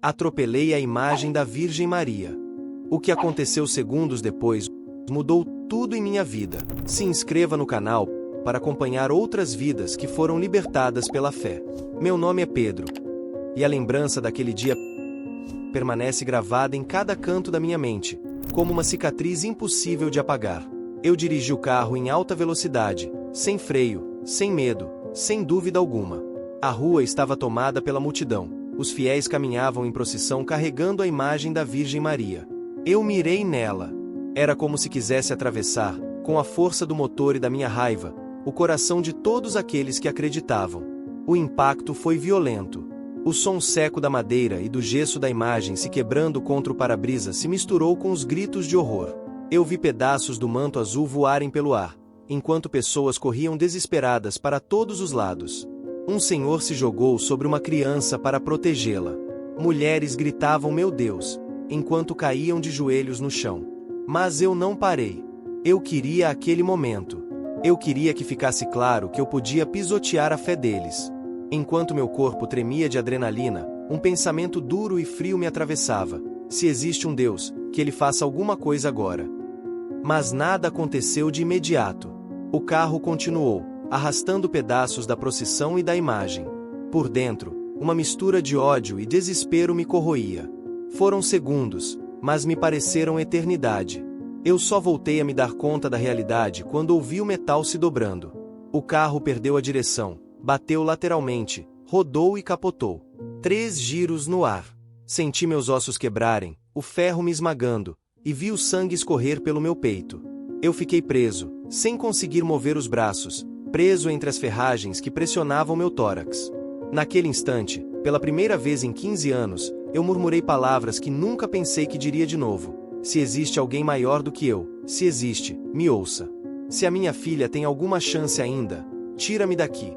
Atropelei a imagem da Virgem Maria. O que aconteceu segundos depois mudou tudo em minha vida. Se inscreva no canal para acompanhar outras vidas que foram libertadas pela fé. Meu nome é Pedro. E a lembrança daquele dia permanece gravada em cada canto da minha mente, como uma cicatriz impossível de apagar. Eu dirigi o carro em alta velocidade, sem freio, sem medo, sem dúvida alguma. A rua estava tomada pela multidão. Os fiéis caminhavam em procissão carregando a imagem da Virgem Maria. Eu mirei nela. Era como se quisesse atravessar, com a força do motor e da minha raiva, o coração de todos aqueles que acreditavam. O impacto foi violento. O som seco da madeira e do gesso da imagem se quebrando contra o para-brisa se misturou com os gritos de horror. Eu vi pedaços do manto azul voarem pelo ar, enquanto pessoas corriam desesperadas para todos os lados. Um senhor se jogou sobre uma criança para protegê-la. Mulheres gritavam "Meu Deus", enquanto caíam de joelhos no chão. Mas eu não parei. Eu queria aquele momento. Eu queria que ficasse claro que eu podia pisotear a fé deles. Enquanto meu corpo tremia de adrenalina, um pensamento duro e frio me atravessava. Se existe um Deus, que ele faça alguma coisa agora. Mas nada aconteceu de imediato. O carro continuou, arrastando pedaços da procissão e da imagem. Por dentro, uma mistura de ódio e desespero me corroía. Foram segundos, mas me pareceram eternidade. Eu só voltei a me dar conta da realidade quando ouvi o metal se dobrando. O carro perdeu a direção, bateu lateralmente, rodou e capotou. 3 giros no ar. Senti meus ossos quebrarem, o ferro me esmagando, e vi o sangue escorrer pelo meu peito. Eu fiquei preso, sem conseguir mover os braços, preso entre as ferragens que pressionavam meu tórax. Naquele instante, pela primeira vez em 15 anos, eu murmurei palavras que nunca pensei que diria de novo. Se existe alguém maior do que eu, se existe, me ouça. Se a minha filha tem alguma chance ainda, tira-me daqui.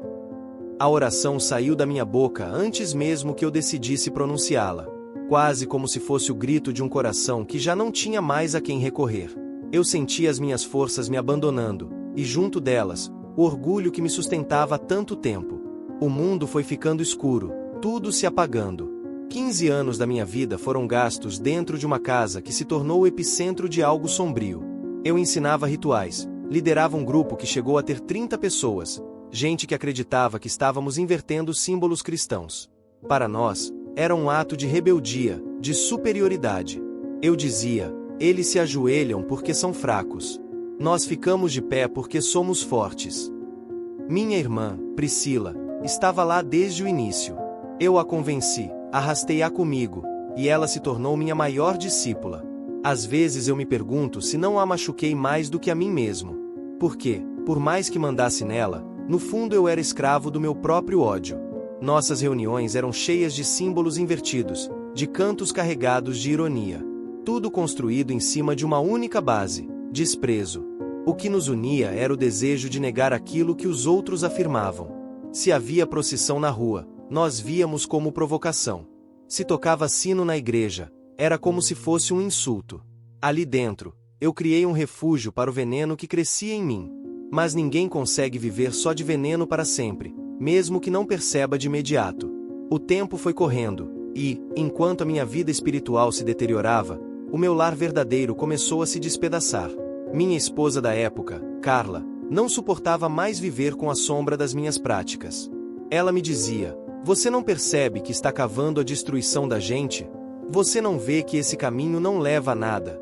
A oração saiu da minha boca antes mesmo que eu decidisse pronunciá-la, quase como se fosse o grito de um coração que já não tinha mais a quem recorrer. Eu senti as minhas forças me abandonando, e junto delas, o orgulho que me sustentava há tanto tempo. O mundo foi ficando escuro, tudo se apagando. 15 anos da minha vida foram gastos dentro de uma casa que se tornou o epicentro de algo sombrio. Eu ensinava rituais, liderava um grupo que chegou a ter 30 pessoas, gente que acreditava que estávamos invertendo símbolos cristãos. Para nós, era um ato de rebeldia, de superioridade. Eu dizia, eles se ajoelham porque são fracos. Nós ficamos de pé porque somos fortes. Minha irmã, Priscila, estava lá desde o início. Eu a convenci, arrastei-a comigo, e ela se tornou minha maior discípula. Às vezes eu me pergunto se não a machuquei mais do que a mim mesmo. Porque, por mais que mandasse nela, no fundo eu era escravo do meu próprio ódio. Nossas reuniões eram cheias de símbolos invertidos, de cantos carregados de ironia. Tudo construído em cima de uma única base: desprezo. O que nos unia era o desejo de negar aquilo que os outros afirmavam. Se havia procissão na rua, nós víamos como provocação. Se tocava sino na igreja, era como se fosse um insulto. Ali dentro, eu criei um refúgio para o veneno que crescia em mim. Mas ninguém consegue viver só de veneno para sempre, mesmo que não perceba de imediato. O tempo foi correndo, e, enquanto a minha vida espiritual se deteriorava, o meu lar verdadeiro começou a se despedaçar. Minha esposa da época, Carla, não suportava mais viver com a sombra das minhas práticas. Ela me dizia: "Você não percebe que está cavando a destruição da gente? Você não vê que esse caminho não leva a nada?"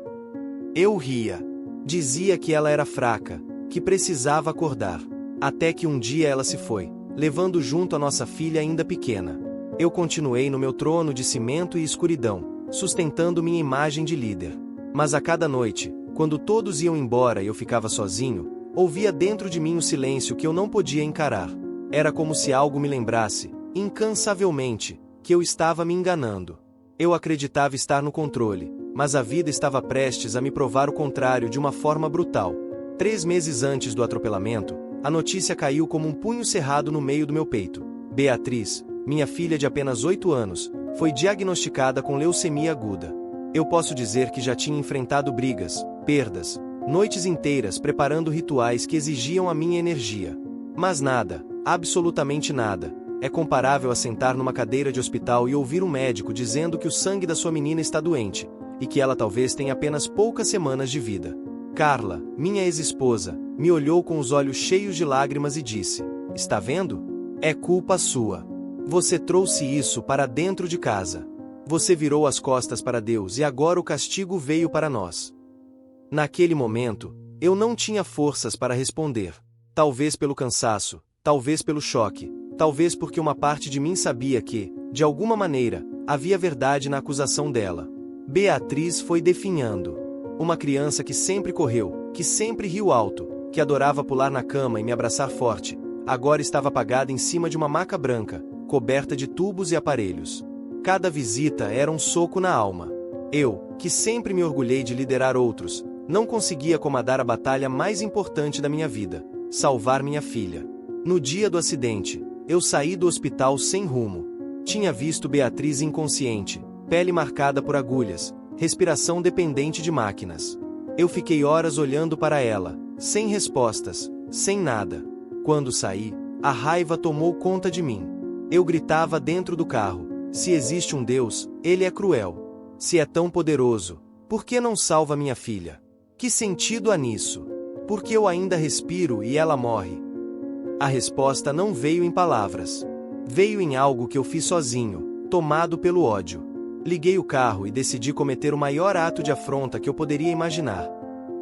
Eu ria. Dizia que ela era fraca, que precisava acordar. Até que um dia ela se foi, levando junto a nossa filha ainda pequena. Eu continuei no meu trono de cimento e escuridão, sustentando minha imagem de líder. Mas a cada noite, quando todos iam embora e eu ficava sozinho, ouvia dentro de mim um silêncio que eu não podia encarar. Era como se algo me lembrasse, incansavelmente, que eu estava me enganando. Eu acreditava estar no controle, mas a vida estava prestes a me provar o contrário de uma forma brutal. 3 meses antes do atropelamento, a notícia caiu como um punho cerrado no meio do meu peito. Beatriz, minha filha de apenas 8 anos, foi diagnosticada com leucemia aguda. Eu posso dizer que já tinha enfrentado brigas, perdas, noites inteiras preparando rituais que exigiam a minha energia. Mas nada, absolutamente nada, é comparável a sentar numa cadeira de hospital e ouvir um médico dizendo que o sangue da sua menina está doente, e que ela talvez tenha apenas poucas semanas de vida. Carla, minha ex-esposa, me olhou com os olhos cheios de lágrimas e disse: "Está vendo? É culpa sua. Você trouxe isso para dentro de casa. Você virou as costas para Deus e agora o castigo veio para nós." Naquele momento, eu não tinha forças para responder. Talvez pelo cansaço, talvez pelo choque, talvez porque uma parte de mim sabia que, de alguma maneira, havia verdade na acusação dela. Beatriz foi definhando. Uma criança que sempre correu, que sempre riu alto, que adorava pular na cama e me abraçar forte, agora estava apagada em cima de uma maca branca, coberta de tubos e aparelhos. Cada visita era um soco na alma. Eu, que sempre me orgulhei de liderar outros, não conseguia comandar a batalha mais importante da minha vida: salvar minha filha. No dia do acidente, eu saí do hospital sem rumo. Tinha visto Beatriz inconsciente, pele marcada por agulhas, respiração dependente de máquinas. Eu fiquei horas olhando para ela, sem respostas, sem nada. Quando saí, a raiva tomou conta de mim. Eu gritava dentro do carro: se existe um Deus, ele é cruel. Se é tão poderoso, por que não salva minha filha? Que sentido há nisso? Por que eu ainda respiro e ela morre? A resposta não veio em palavras. Veio em algo que eu fiz sozinho, tomado pelo ódio. Liguei o carro e decidi cometer o maior ato de afronta que eu poderia imaginar: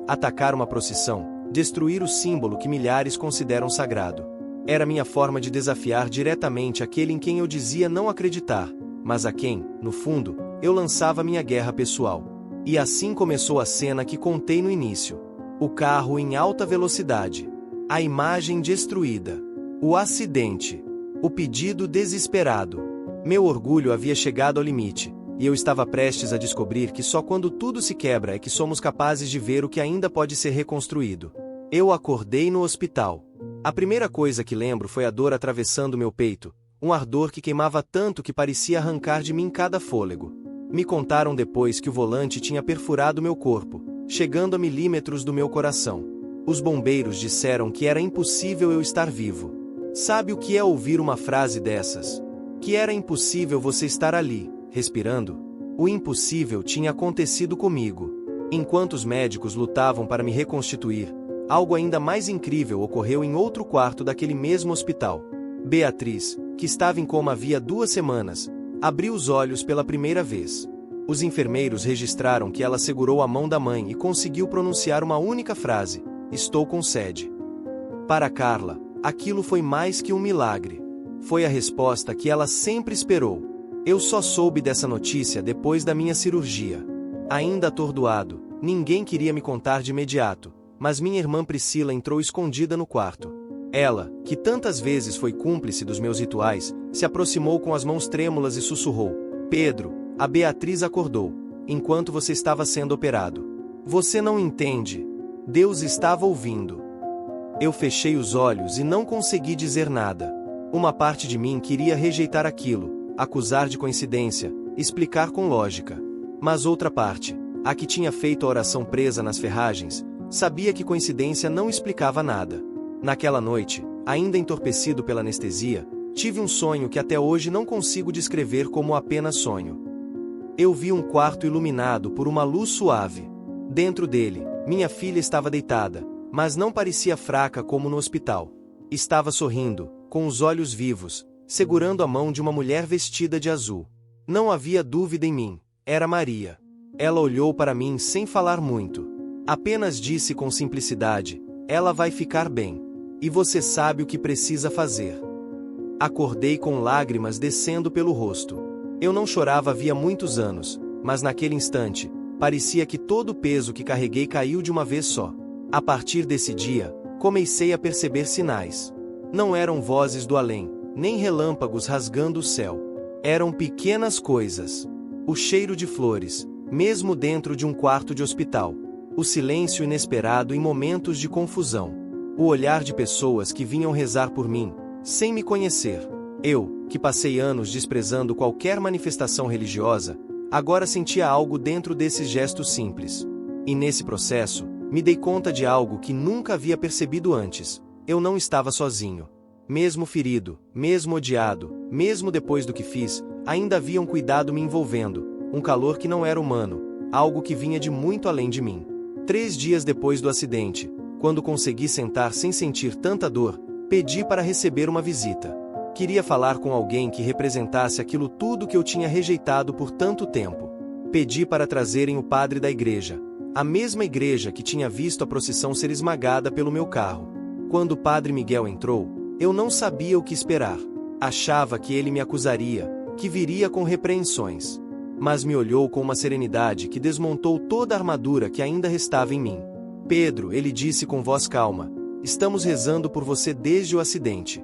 atacar uma procissão, destruir o símbolo que milhares consideram sagrado. Era minha forma de desafiar diretamente aquele em quem eu dizia não acreditar, mas a quem, no fundo, eu lançava minha guerra pessoal. E assim começou a cena que contei no início. O carro em alta velocidade. A imagem destruída. O acidente. O pedido desesperado. Meu orgulho havia chegado ao limite, e eu estava prestes a descobrir que só quando tudo se quebra é que somos capazes de ver o que ainda pode ser reconstruído. Eu acordei no hospital. A primeira coisa que lembro foi a dor atravessando meu peito, um ardor que queimava tanto que parecia arrancar de mim cada fôlego. Me contaram depois que o volante tinha perfurado meu corpo, chegando a milímetros do meu coração. Os bombeiros disseram que era impossível eu estar vivo. Sabe o que é ouvir uma frase dessas? Que era impossível você estar ali, respirando? O impossível tinha acontecido comigo. Enquanto os médicos lutavam para me reconstituir, algo ainda mais incrível ocorreu em outro quarto daquele mesmo hospital. Beatriz, que estava em coma havia 2 semanas, abriu os olhos pela primeira vez. Os enfermeiros registraram que ela segurou a mão da mãe e conseguiu pronunciar uma única frase: "Estou com sede." Para Carla, aquilo foi mais que um milagre. Foi a resposta que ela sempre esperou. Eu só soube dessa notícia depois da minha cirurgia. Ainda atordoado, ninguém queria me contar de imediato, mas minha irmã Priscila entrou escondida no quarto. Ela, que tantas vezes foi cúmplice dos meus rituais, se aproximou com as mãos trêmulas e sussurrou: "Pedro, a Beatriz acordou, enquanto você estava sendo operado. Você não entende. Deus estava ouvindo." Eu fechei os olhos e não consegui dizer nada. Uma parte de mim queria rejeitar aquilo, acusar de coincidência, explicar com lógica. Mas outra parte, a que tinha feito a oração presa nas ferragens, sabia que coincidência não explicava nada. Naquela noite, ainda entorpecido pela anestesia, tive um sonho que até hoje não consigo descrever como apenas sonho. Eu vi um quarto iluminado por uma luz suave. Dentro dele, minha filha estava deitada, mas não parecia fraca como no hospital. Estava sorrindo, com os olhos vivos, segurando a mão de uma mulher vestida de azul. Não havia dúvida em mim, era Maria. Ela olhou para mim sem falar muito. Apenas disse com simplicidade: "Ela vai ficar bem. E você sabe o que precisa fazer." Acordei com lágrimas descendo pelo rosto. Eu não chorava havia muitos anos, mas naquele instante, parecia que todo o peso que carreguei caiu de uma vez só. A partir desse dia, comecei a perceber sinais. Não eram vozes do além, nem relâmpagos rasgando o céu. Eram pequenas coisas. O cheiro de flores, mesmo dentro de um quarto de hospital. O silêncio inesperado em momentos de confusão. O olhar de pessoas que vinham rezar por mim, sem me conhecer. Eu, que passei anos desprezando qualquer manifestação religiosa, agora sentia algo dentro desses gestos simples. E nesse processo, me dei conta de algo que nunca havia percebido antes: eu não estava sozinho. Mesmo ferido, mesmo odiado, mesmo depois do que fiz, ainda havia um cuidado me envolvendo, um calor que não era humano, algo que vinha de muito além de mim. 3 dias depois do acidente, quando consegui sentar sem sentir tanta dor, pedi para receber uma visita. Queria falar com alguém que representasse aquilo tudo que eu tinha rejeitado por tanto tempo. Pedi para trazerem o padre da igreja, a mesma igreja que tinha visto a procissão ser esmagada pelo meu carro. Quando o padre Miguel entrou, eu não sabia o que esperar. Achava que ele me acusaria, que viria com repreensões. Mas me olhou com uma serenidade que desmontou toda a armadura que ainda restava em mim. Pedro, ele disse com voz calma, estamos rezando por você desde o acidente.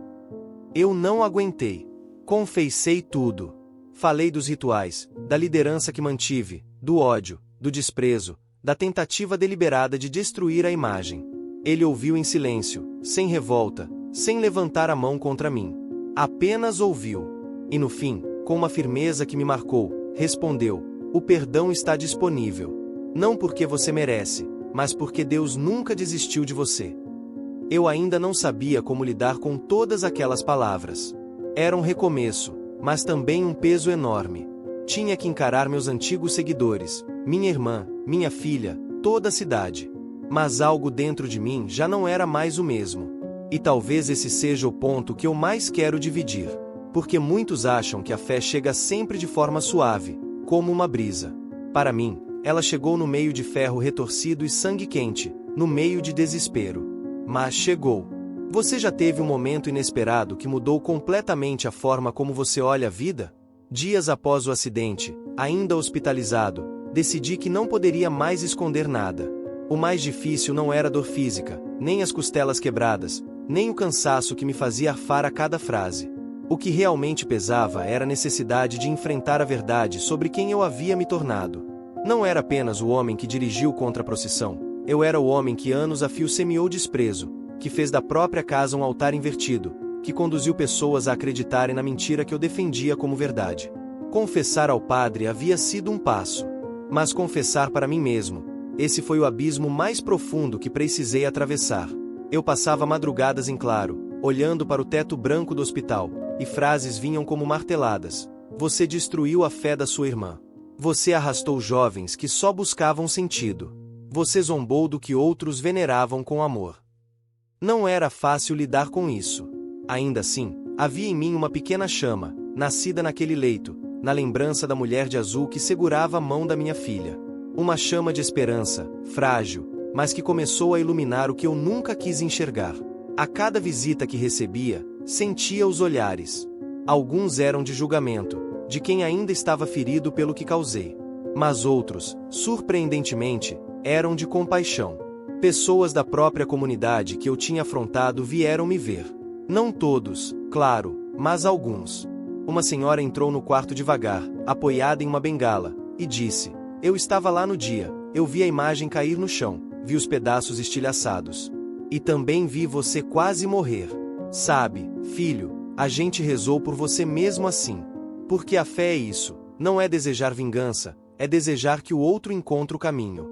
Eu não aguentei. Confessei tudo. Falei dos rituais, da liderança que mantive, do ódio, do desprezo, da tentativa deliberada de destruir a imagem. Ele ouviu em silêncio, sem revolta, sem levantar a mão contra mim. Apenas ouviu. E no fim, com uma firmeza que me marcou, respondeu: o perdão está disponível. Não porque você merece, mas porque Deus nunca desistiu de você. Eu ainda não sabia como lidar com todas aquelas palavras. Era um recomeço, mas também um peso enorme. Tinha que encarar meus antigos seguidores, minha irmã, minha filha, toda a cidade. Mas algo dentro de mim já não era mais o mesmo. E talvez esse seja o ponto que eu mais quero dividir. Porque muitos acham que a fé chega sempre de forma suave, como uma brisa. Para mim, ela chegou no meio de ferro retorcido e sangue quente, no meio de desespero. Mas chegou. Você já teve um momento inesperado que mudou completamente a forma como você olha a vida? Dias após o acidente, ainda hospitalizado, decidi que não poderia mais esconder nada. O mais difícil não era a dor física, nem as costelas quebradas, nem o cansaço que me fazia arfar a cada frase. O que realmente pesava era a necessidade de enfrentar a verdade sobre quem eu havia me tornado. Não era apenas o homem que dirigiu contra a procissão, eu era o homem que anos a fio semeou desprezo, que fez da própria casa um altar invertido, que conduziu pessoas a acreditarem na mentira que eu defendia como verdade. Confessar ao padre havia sido um passo, mas confessar para mim mesmo, esse foi o abismo mais profundo que precisei atravessar. Eu passava madrugadas em claro, olhando para o teto branco do hospital, e frases vinham como marteladas. Você destruiu a fé da sua irmã. Você arrastou jovens que só buscavam sentido. Você zombou do que outros veneravam com amor. Não era fácil lidar com isso. Ainda assim, havia em mim uma pequena chama, nascida naquele leito, na lembrança da mulher de azul que segurava a mão da minha filha. Uma chama de esperança, frágil, mas que começou a iluminar o que eu nunca quis enxergar. A cada visita que recebia, sentia os olhares. Alguns eram de julgamento, de quem ainda estava ferido pelo que causei. Mas outros, surpreendentemente, eram de compaixão. Pessoas da própria comunidade que eu tinha afrontado vieram me ver. Não todos, claro, mas alguns. Uma senhora entrou no quarto devagar, apoiada em uma bengala, e disse: eu estava lá no dia, eu vi a imagem cair no chão, vi os pedaços estilhaçados. E também vi você quase morrer. Sabe, filho, a gente rezou por você mesmo assim. Porque a fé é isso, não é desejar vingança, é desejar que o outro encontre o caminho.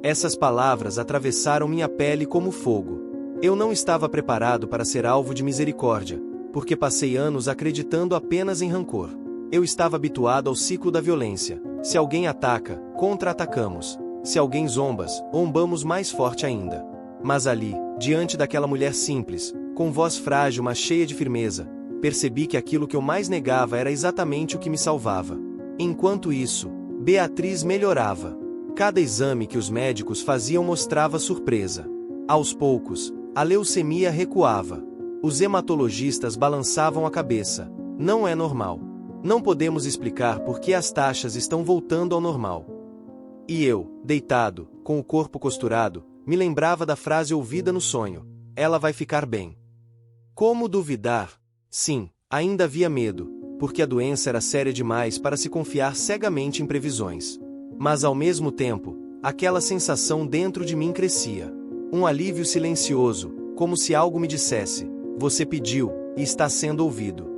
Essas palavras atravessaram minha pele como fogo. Eu não estava preparado para ser alvo de misericórdia, porque passei anos acreditando apenas em rancor. Eu estava habituado ao ciclo da violência. Se alguém ataca, contra-atacamos. Se alguém zombas, zombamos mais forte ainda. Mas ali, diante daquela mulher simples, com voz frágil mas cheia de firmeza, percebi que aquilo que eu mais negava era exatamente o que me salvava. Enquanto isso, Beatriz melhorava. Cada exame que os médicos faziam mostrava surpresa. Aos poucos, a leucemia recuava. Os hematologistas balançavam a cabeça. Não é normal. Não podemos explicar por que as taxas estão voltando ao normal. E eu, deitado, com o corpo costurado, me lembrava da frase ouvida no sonho: ela vai ficar bem. Como duvidar? Sim, ainda havia medo, porque a doença era séria demais para se confiar cegamente em previsões. Mas ao mesmo tempo, aquela sensação dentro de mim crescia. Um alívio silencioso, como se algo me dissesse: você pediu, e está sendo ouvido.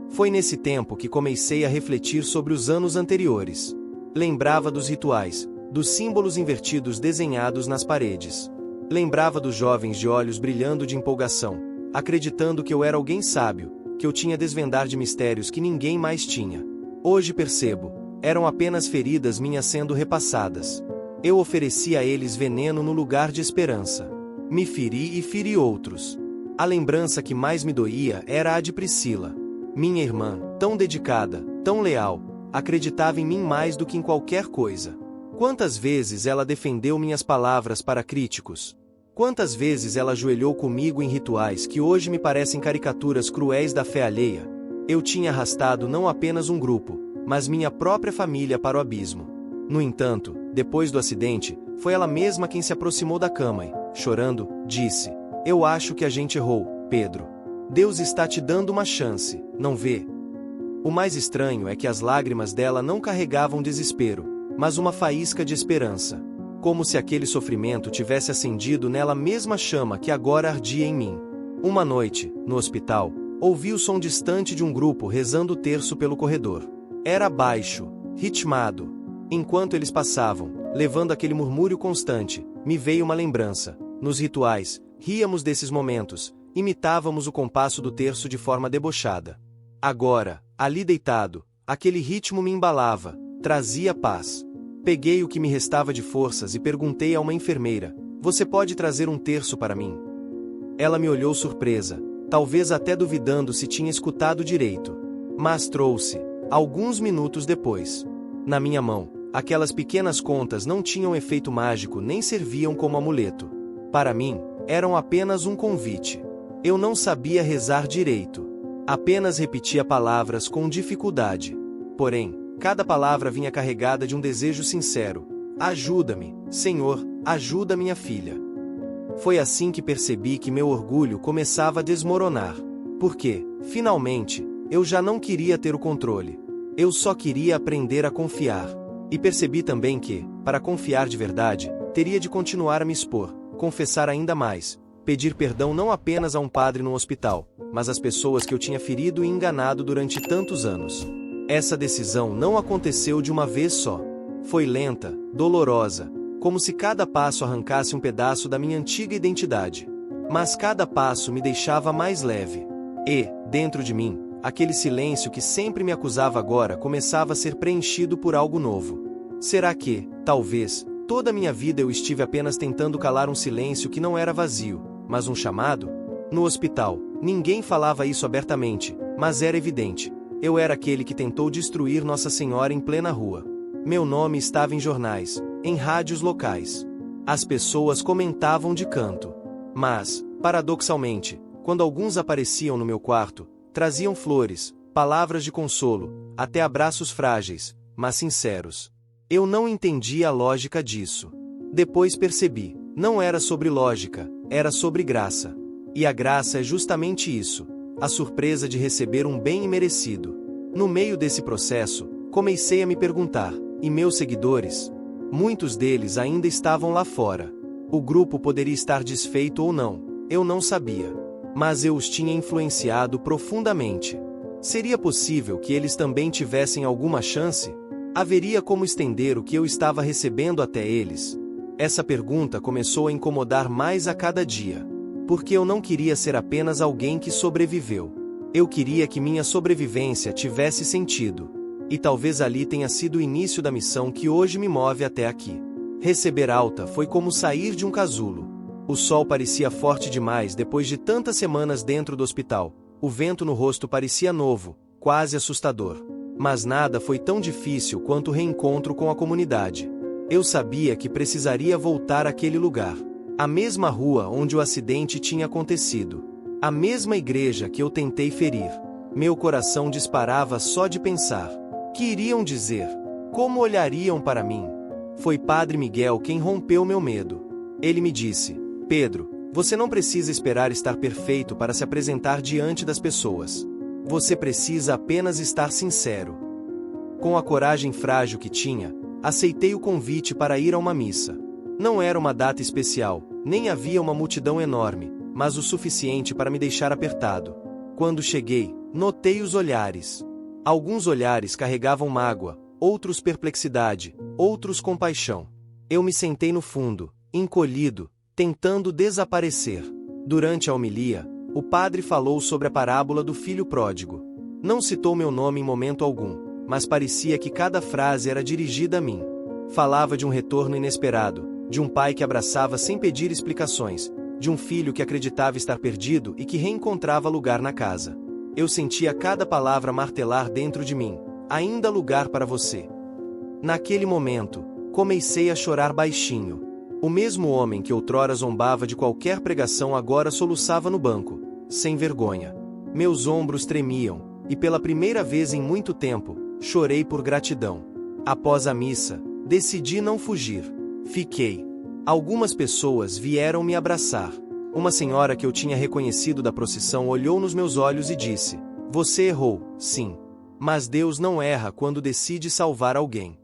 Foi nesse tempo que comecei a refletir sobre os anos anteriores. Lembrava dos rituais, dos símbolos invertidos desenhados nas paredes. Lembrava dos jovens de olhos brilhando de empolgação, acreditando que eu era alguém sábio, que eu tinha desvendar de mistérios que ninguém mais tinha. Hoje percebo, eram apenas feridas minhas sendo repassadas. Eu ofereci a eles veneno no lugar de esperança. Me feri e feri outros. A lembrança que mais me doía era a de Priscila. Minha irmã, tão dedicada, tão leal, acreditava em mim mais do que em qualquer coisa. Quantas vezes ela defendeu minhas palavras para críticos? Quantas vezes ela ajoelhou comigo em rituais que hoje me parecem caricaturas cruéis da fé alheia? Eu tinha arrastado não apenas um grupo, mas minha própria família para o abismo. No entanto, depois do acidente, foi ela mesma quem se aproximou da cama e, chorando, disse: "Eu acho que a gente errou, Pedro. Deus está te dando uma chance, não vê?" O mais estranho é que as lágrimas dela não carregavam desespero, mas uma faísca de esperança. Como se aquele sofrimento tivesse acendido nela a mesma chama que agora ardia em mim. Uma noite, no hospital, ouvi o som distante de um grupo rezando o terço pelo corredor. Era baixo, ritmado. Enquanto eles passavam, levando aquele murmúrio constante, me veio uma lembrança. Nos rituais, ríamos desses momentos, imitávamos o compasso do terço de forma debochada. Agora, ali deitado, aquele ritmo me embalava, trazia paz. Peguei o que me restava de forças e perguntei a uma enfermeira: "Você pode trazer um terço para mim?" Ela me olhou surpresa, talvez até duvidando se tinha escutado direito. Mas trouxe, alguns minutos depois. Na minha mão, aquelas pequenas contas não tinham efeito mágico nem serviam como amuleto. Para mim, eram apenas um convite. Eu não sabia rezar direito. Apenas repetia palavras com dificuldade. Porém, cada palavra vinha carregada de um desejo sincero: "Ajuda-me, Senhor, ajuda minha filha." Foi assim que percebi que meu orgulho começava a desmoronar. Porque, finalmente, eu já não queria ter o controle. Eu só queria aprender a confiar. E percebi também que, para confiar de verdade, teria de continuar a me expor, confessar ainda mais, pedir perdão não apenas a um padre no hospital, mas às pessoas que eu tinha ferido e enganado durante tantos anos. Essa decisão não aconteceu de uma vez só. Foi lenta, dolorosa, como se cada passo arrancasse um pedaço da minha antiga identidade. Mas cada passo me deixava mais leve. E, dentro de mim, aquele silêncio que sempre me acusava agora começava a ser preenchido por algo novo. Será que, talvez, toda a minha vida eu estive apenas tentando calar um silêncio que não era vazio, mas um chamado? No hospital, ninguém falava isso abertamente, mas era evidente. Eu era aquele que tentou destruir Nossa Senhora em plena rua. Meu nome estava em jornais, em rádios locais. As pessoas comentavam de canto. Mas, paradoxalmente, quando alguns apareciam no meu quarto, traziam flores, palavras de consolo, até abraços frágeis, mas sinceros. Eu não entendia a lógica disso. Depois percebi, não era sobre lógica, era sobre graça. E a graça é justamente isso, a surpresa de receber um bem imerecido. No meio desse processo, comecei a me perguntar: e meus seguidores? Muitos deles ainda estavam lá fora. O grupo poderia estar desfeito ou não, eu não sabia. Mas eu os tinha influenciado profundamente. Seria possível que eles também tivessem alguma chance? Haveria como estender o que eu estava recebendo até eles? Essa pergunta começou a incomodar mais a cada dia. Porque eu não queria ser apenas alguém que sobreviveu. Eu queria que minha sobrevivência tivesse sentido. E talvez ali tenha sido o início da missão que hoje me move até aqui. Receber alta foi como sair de um casulo. O sol parecia forte demais depois de tantas semanas dentro do hospital. O vento no rosto parecia novo, quase assustador. Mas nada foi tão difícil quanto o reencontro com a comunidade. Eu sabia que precisaria voltar àquele lugar. A mesma rua onde o acidente tinha acontecido. A mesma igreja que eu tentei ferir. Meu coração disparava só de pensar. Que iriam dizer? Como olhariam para mim? Foi Padre Miguel quem rompeu meu medo. Ele me disse: "Pedro, você não precisa esperar estar perfeito para se apresentar diante das pessoas. Você precisa apenas estar sincero." Com a coragem frágil que tinha, aceitei o convite para ir a uma missa. Não era uma data especial, nem havia uma multidão enorme, mas o suficiente para me deixar apertado. Quando cheguei, notei os olhares. Alguns olhares carregavam mágoa, outros perplexidade, outros compaixão. Eu me sentei no fundo, encolhido, tentando desaparecer. Durante a homilia, o padre falou sobre a parábola do filho pródigo. Não citou meu nome em momento algum, mas parecia que cada frase era dirigida a mim. Falava de um retorno inesperado, de um pai que abraçava sem pedir explicações, de um filho que acreditava estar perdido e que reencontrava lugar na casa. Eu sentia cada palavra martelar dentro de mim: ainda há lugar para você. Naquele momento, comecei a chorar baixinho. O mesmo homem que outrora zombava de qualquer pregação agora soluçava no banco, sem vergonha. Meus ombros tremiam, e pela primeira vez em muito tempo, chorei por gratidão. Após a missa, decidi não fugir. Fiquei. Algumas pessoas vieram me abraçar. Uma senhora que eu tinha reconhecido da procissão olhou nos meus olhos e disse: "Você errou, sim. Mas Deus não erra quando decide salvar alguém."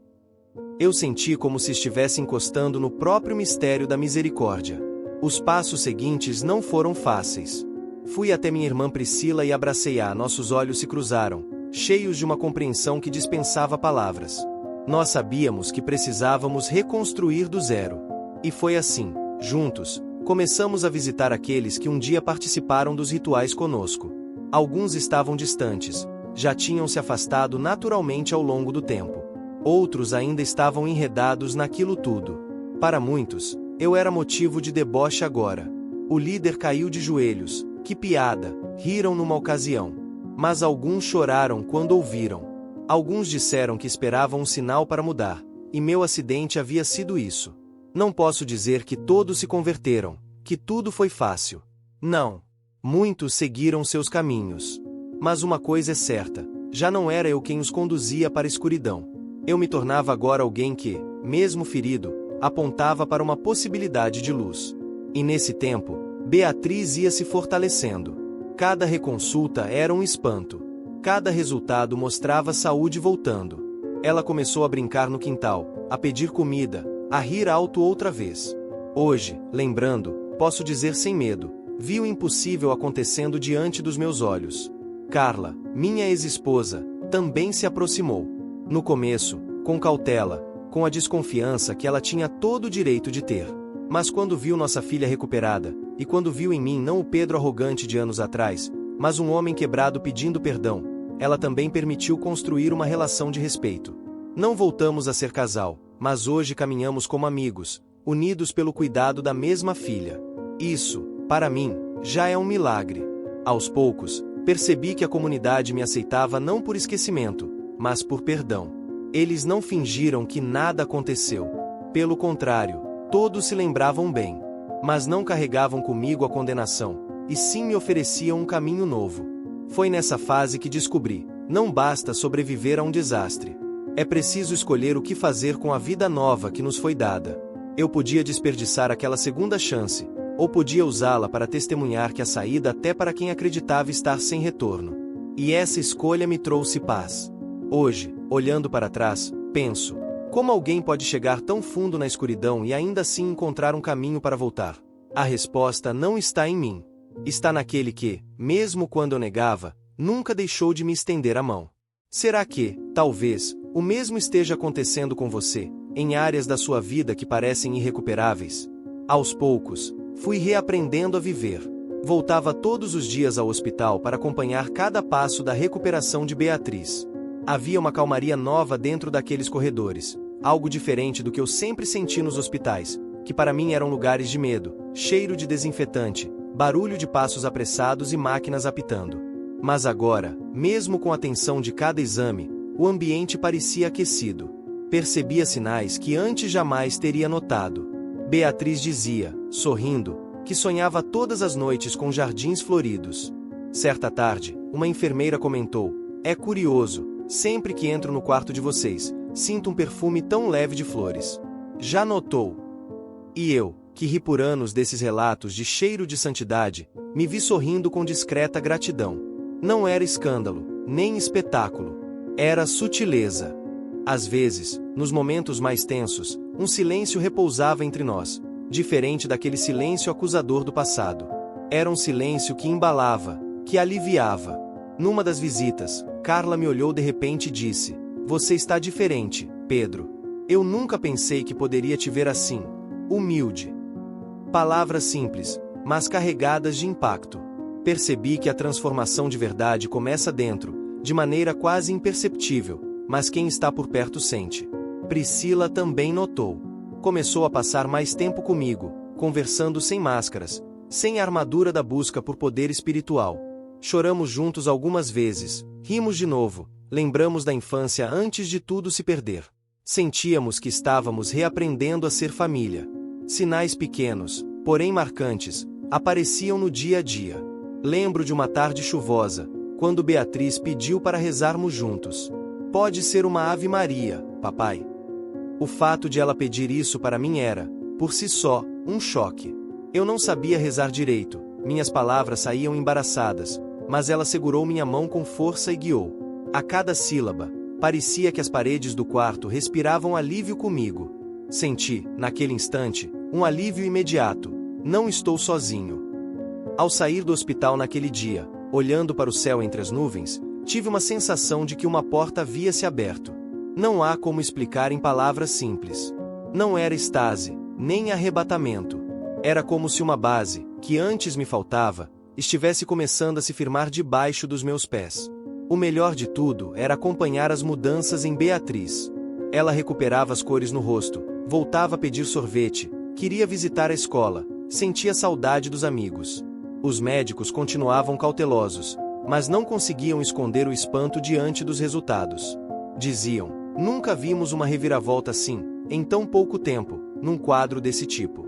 Eu senti como se estivesse encostando no próprio mistério da misericórdia. Os passos seguintes não foram fáceis. Fui até minha irmã Priscila e abracei-a. Nossos olhos se cruzaram, cheios de uma compreensão que dispensava palavras. Nós sabíamos que precisávamos reconstruir do zero. E foi assim, juntos, começamos a visitar aqueles que um dia participaram dos rituais conosco. Alguns estavam distantes, já tinham se afastado naturalmente ao longo do tempo. Outros ainda estavam enredados naquilo tudo. Para muitos, eu era motivo de deboche agora. O líder caiu de joelhos. Que piada! Riram numa ocasião. Mas alguns choraram quando ouviram. Alguns disseram que esperavam um sinal para mudar, e meu acidente havia sido isso. Não posso dizer que todos se converteram, que tudo foi fácil. Não. Muitos seguiram seus caminhos. Mas uma coisa é certa: já não era eu quem os conduzia para a escuridão. Eu me tornava agora alguém que, mesmo ferido, apontava para uma possibilidade de luz. E nesse tempo, Beatriz ia se fortalecendo. Cada reconsulta era um espanto. Cada resultado mostrava saúde voltando. Ela começou a brincar no quintal, a pedir comida, a rir alto outra vez. Hoje, lembrando, posso dizer sem medo, vi o impossível acontecendo diante dos meus olhos. Carla, minha ex-esposa, também se aproximou. No começo, com cautela, com a desconfiança que ela tinha todo o direito de ter. Mas quando viu nossa filha recuperada, e quando viu em mim não o Pedro arrogante de anos atrás, mas um homem quebrado pedindo perdão, ela também permitiu construir uma relação de respeito. Não voltamos a ser casal, mas hoje caminhamos como amigos, unidos pelo cuidado da mesma filha. Isso, para mim, já é um milagre. Aos poucos, percebi que a comunidade me aceitava não por esquecimento, mas por perdão. Eles não fingiram que nada aconteceu. Pelo contrário, todos se lembravam bem. Mas não carregavam comigo a condenação, e sim me ofereciam um caminho novo. Foi nessa fase que descobri: não basta sobreviver a um desastre. É preciso escolher o que fazer com a vida nova que nos foi dada. Eu podia desperdiçar aquela segunda chance, ou podia usá-la para testemunhar que a saída até para quem acreditava estar sem retorno. E essa escolha me trouxe paz. Hoje, olhando para trás, penso: como alguém pode chegar tão fundo na escuridão e ainda assim encontrar um caminho para voltar? A resposta não está em mim. Está naquele que, mesmo quando eu negava, nunca deixou de me estender a mão. Será que, talvez, o mesmo esteja acontecendo com você, em áreas da sua vida que parecem irrecuperáveis? Aos poucos, fui reaprendendo a viver. Voltava todos os dias ao hospital para acompanhar cada passo da recuperação de Beatriz. Havia uma calmaria nova dentro daqueles corredores, algo diferente do que eu sempre senti nos hospitais, que para mim eram lugares de medo, cheiro de desinfetante, barulho de passos apressados e máquinas apitando. Mas agora, mesmo com a tensão de cada exame, o ambiente parecia aquecido. Percebia sinais que antes jamais teria notado. Beatriz dizia, sorrindo, que sonhava todas as noites com jardins floridos. Certa tarde, uma enfermeira comentou: "É curioso, sempre que entro no quarto de vocês, sinto um perfume tão leve de flores." Já notou? E eu, que ri por anos desses relatos de cheiro de santidade, me vi sorrindo com discreta gratidão. Não era escândalo, nem espetáculo. Era sutileza. Às vezes, nos momentos mais tensos, um silêncio repousava entre nós, diferente daquele silêncio acusador do passado. Era um silêncio que embalava, que aliviava. Numa das visitas, Carla me olhou de repente e disse: "Você está diferente, Pedro. Eu nunca pensei que poderia te ver assim, humilde." Palavras simples, mas carregadas de impacto. Percebi que a transformação de verdade começa dentro, de maneira quase imperceptível, mas quem está por perto sente. Priscila também notou. Começou a passar mais tempo comigo, conversando sem máscaras, sem a armadura da busca por poder espiritual. Choramos juntos algumas vezes, rimos de novo, lembramos da infância antes de tudo se perder. Sentíamos que estávamos reaprendendo a ser família. Sinais pequenos, porém marcantes, apareciam no dia a dia. Lembro de uma tarde chuvosa, quando Beatriz pediu para rezarmos juntos. Pode ser uma Ave Maria, papai. O fato de ela pedir isso para mim era, por si só, um choque. Eu não sabia rezar direito, minhas palavras saíam embaraçadas, mas ela segurou minha mão com força e guiou. A cada sílaba, parecia que as paredes do quarto respiravam alívio comigo. Senti, naquele instante, um alívio imediato. Não estou sozinho. Ao sair do hospital naquele dia, olhando para o céu entre as nuvens, tive uma sensação de que uma porta havia se aberto. Não há como explicar em palavras simples. Não era extase, nem arrebatamento. Era como se uma base, que antes me faltava, estivesse começando a se firmar debaixo dos meus pés. O melhor de tudo era acompanhar as mudanças em Beatriz. Ela recuperava as cores no rosto, voltava a pedir sorvete, queria visitar a escola, sentia saudade dos amigos. Os médicos continuavam cautelosos, mas não conseguiam esconder o espanto diante dos resultados. Diziam, nunca vimos uma reviravolta assim, em tão pouco tempo, num quadro desse tipo.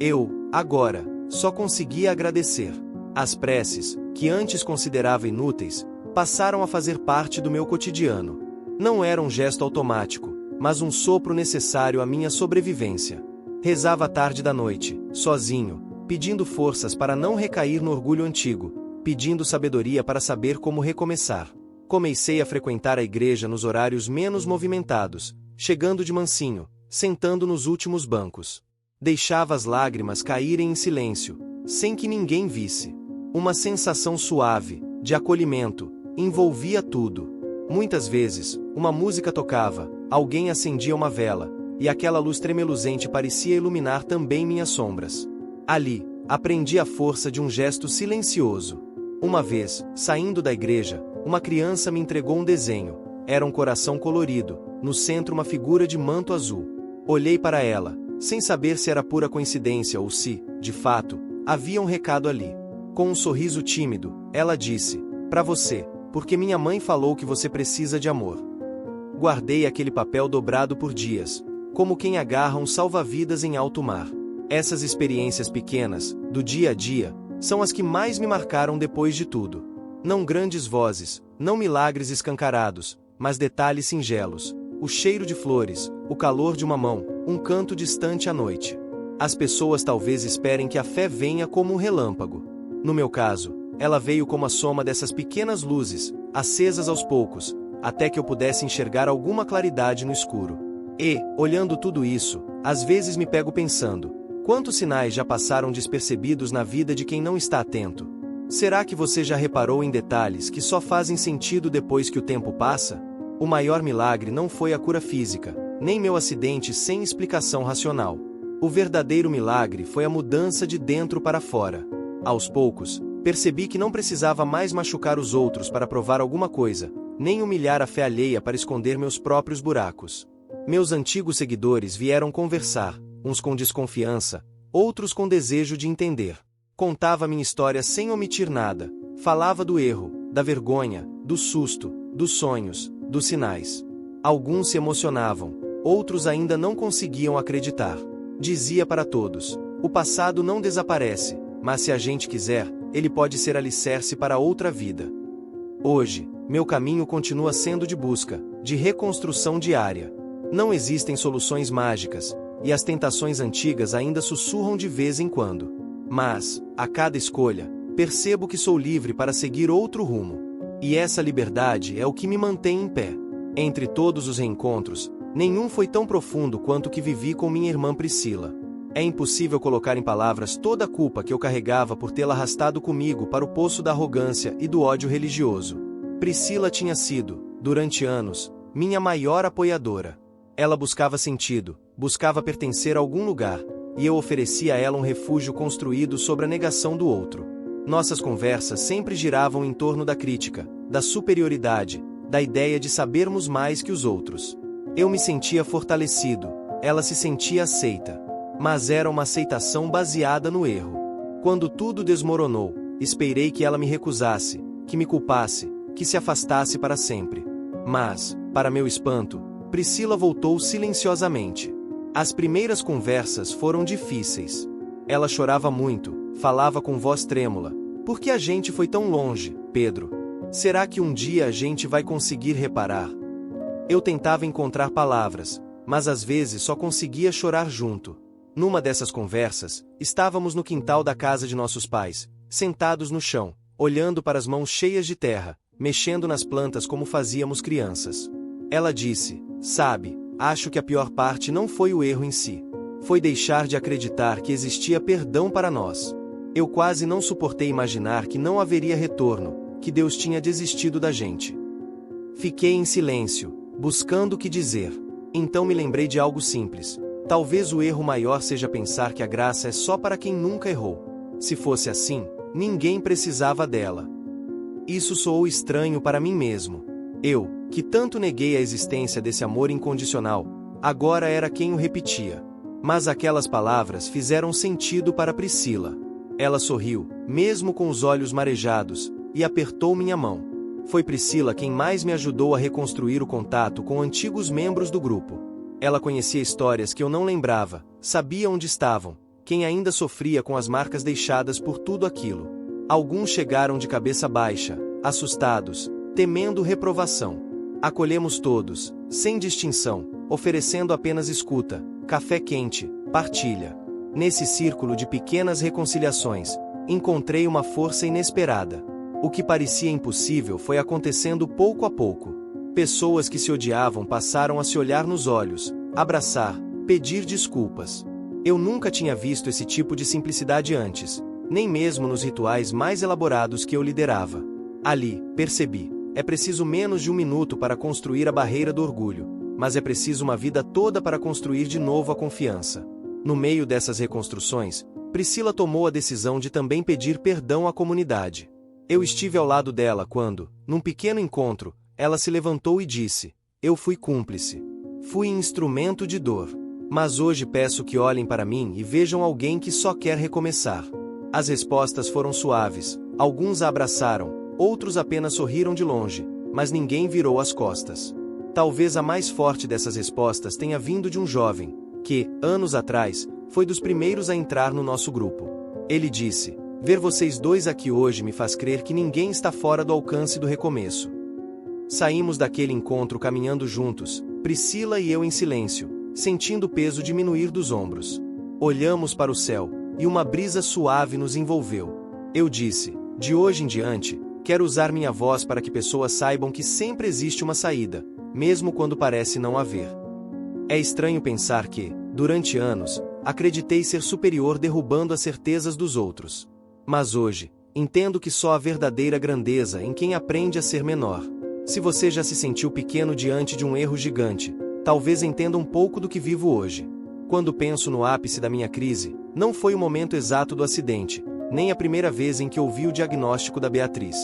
Eu, agora, só conseguia agradecer. As preces, que antes considerava inúteis, passaram a fazer parte do meu cotidiano. Não era um gesto automático, mas um sopro necessário à minha sobrevivência. Rezava à tarde da noite, sozinho, pedindo forças para não recair no orgulho antigo, pedindo sabedoria para saber como recomeçar. Comecei a frequentar a igreja nos horários menos movimentados, chegando de mansinho, sentando nos últimos bancos. Deixava as lágrimas caírem em silêncio, sem que ninguém visse. Uma sensação suave, de acolhimento, envolvia tudo. Muitas vezes, uma música tocava, alguém acendia uma vela, e aquela luz tremeluzente parecia iluminar também minhas sombras. Ali, aprendi a força de um gesto silencioso. Uma vez, saindo da igreja, uma criança me entregou um desenho. Era um coração colorido, no centro uma figura de manto azul. Olhei para ela, sem saber se era pura coincidência ou se, de fato, havia um recado ali. Com um sorriso tímido, ela disse, "Para você, porque minha mãe falou que você precisa de amor." Guardei aquele papel dobrado por dias, como quem agarra um salva-vidas em alto mar. Essas experiências pequenas, do dia a dia, são as que mais me marcaram depois de tudo. Não grandes vozes, não milagres escancarados, mas detalhes singelos. O cheiro de flores, o calor de uma mão, um canto distante à noite. As pessoas talvez esperem que a fé venha como um relâmpago. No meu caso, ela veio como a soma dessas pequenas luzes, acesas aos poucos, até que eu pudesse enxergar alguma claridade no escuro. E, olhando tudo isso, às vezes me pego pensando, quantos sinais já passaram despercebidos na vida de quem não está atento? Será que você já reparou em detalhes que só fazem sentido depois que o tempo passa? O maior milagre não foi a cura física, nem meu acidente sem explicação racional. O verdadeiro milagre foi a mudança de dentro para fora. Aos poucos, percebi que não precisava mais machucar os outros para provar alguma coisa, nem humilhar a fé alheia para esconder meus próprios buracos. Meus antigos seguidores vieram conversar, uns com desconfiança, outros com desejo de entender. Contava minha história sem omitir nada, falava do erro, da vergonha, do susto, dos sonhos, dos sinais. Alguns se emocionavam, outros ainda não conseguiam acreditar. Dizia para todos, o passado não desaparece, mas se a gente quiser, ele pode ser alicerce para outra vida. Hoje, meu caminho continua sendo de busca, de reconstrução diária. Não existem soluções mágicas, e as tentações antigas ainda sussurram de vez em quando. Mas, a cada escolha, percebo que sou livre para seguir outro rumo. E essa liberdade é o que me mantém em pé. Entre todos os reencontros, nenhum foi tão profundo quanto o que vivi com minha irmã Priscila. É impossível colocar em palavras toda a culpa que eu carregava por tê-la arrastado comigo para o poço da arrogância e do ódio religioso. Priscila tinha sido, durante anos, minha maior apoiadora. Ela buscava sentido, buscava pertencer a algum lugar, e eu oferecia a ela um refúgio construído sobre a negação do outro. Nossas conversas sempre giravam em torno da crítica, da superioridade, da ideia de sabermos mais que os outros. Eu me sentia fortalecido, ela se sentia aceita. Mas era uma aceitação baseada no erro. Quando tudo desmoronou, esperei que ela me recusasse, que me culpasse, que se afastasse para sempre. Mas, para meu espanto, Priscila voltou silenciosamente. As primeiras conversas foram difíceis. Ela chorava muito, falava com voz trêmula. Por que a gente foi tão longe, Pedro? Será que um dia a gente vai conseguir reparar? Eu tentava encontrar palavras, mas às vezes só conseguia chorar junto. Numa dessas conversas, estávamos no quintal da casa de nossos pais, sentados no chão, olhando para as mãos cheias de terra, mexendo nas plantas como fazíamos crianças. Ela disse: "Sabe, acho que a pior parte não foi o erro em si. Foi deixar de acreditar que existia perdão para nós. Eu quase não suportei imaginar que não haveria retorno, que Deus tinha desistido da gente." Fiquei em silêncio, buscando o que dizer. Então me lembrei de algo simples. Talvez o erro maior seja pensar que a graça é só para quem nunca errou. Se fosse assim, ninguém precisava dela. Isso soou estranho para mim mesmo. Eu, que tanto neguei a existência desse amor incondicional, agora era quem o repetia. Mas aquelas palavras fizeram sentido para Priscila. Ela sorriu, mesmo com os olhos marejados, e apertou minha mão. Foi Priscila quem mais me ajudou a reconstruir o contato com antigos membros do grupo. Ela conhecia histórias que eu não lembrava, sabia onde estavam, quem ainda sofria com as marcas deixadas por tudo aquilo. Alguns chegaram de cabeça baixa, assustados, temendo reprovação. Acolhemos todos, sem distinção, oferecendo apenas escuta, café quente, partilha. Nesse círculo de pequenas reconciliações, encontrei uma força inesperada. O que parecia impossível foi acontecendo pouco a pouco. Pessoas que se odiavam passaram a se olhar nos olhos, abraçar, pedir desculpas. Eu nunca tinha visto esse tipo de simplicidade antes, nem mesmo nos rituais mais elaborados que eu liderava. Ali, percebi, é preciso menos de 1 minuto para construir a barreira do orgulho, mas é preciso uma vida toda para construir de novo a confiança. No meio dessas reconstruções, Priscila tomou a decisão de também pedir perdão à comunidade. Eu estive ao lado dela quando, num pequeno encontro, ela se levantou e disse: "Eu fui cúmplice. Fui instrumento de dor. Mas hoje peço que olhem para mim e vejam alguém que só quer recomeçar." As respostas foram suaves, alguns a abraçaram, outros apenas sorriram de longe, mas ninguém virou as costas. Talvez a mais forte dessas respostas tenha vindo de um jovem, que, anos atrás, foi dos primeiros a entrar no nosso grupo. Ele disse: "Ver vocês dois aqui hoje me faz crer que ninguém está fora do alcance do recomeço." Saímos daquele encontro caminhando juntos, Priscila e eu em silêncio, sentindo o peso diminuir dos ombros. Olhamos para o céu, e uma brisa suave nos envolveu. Eu disse: "De hoje em diante, quero usar minha voz para que pessoas saibam que sempre existe uma saída, mesmo quando parece não haver." É estranho pensar que, durante anos, acreditei ser superior derrubando as certezas dos outros. Mas hoje, entendo que só há verdadeira grandeza em quem aprende a ser menor. Se você já se sentiu pequeno diante de um erro gigante, talvez entenda um pouco do que vivo hoje. Quando penso no ápice da minha crise, não foi o momento exato do acidente, nem a primeira vez em que ouvi o diagnóstico da Beatriz.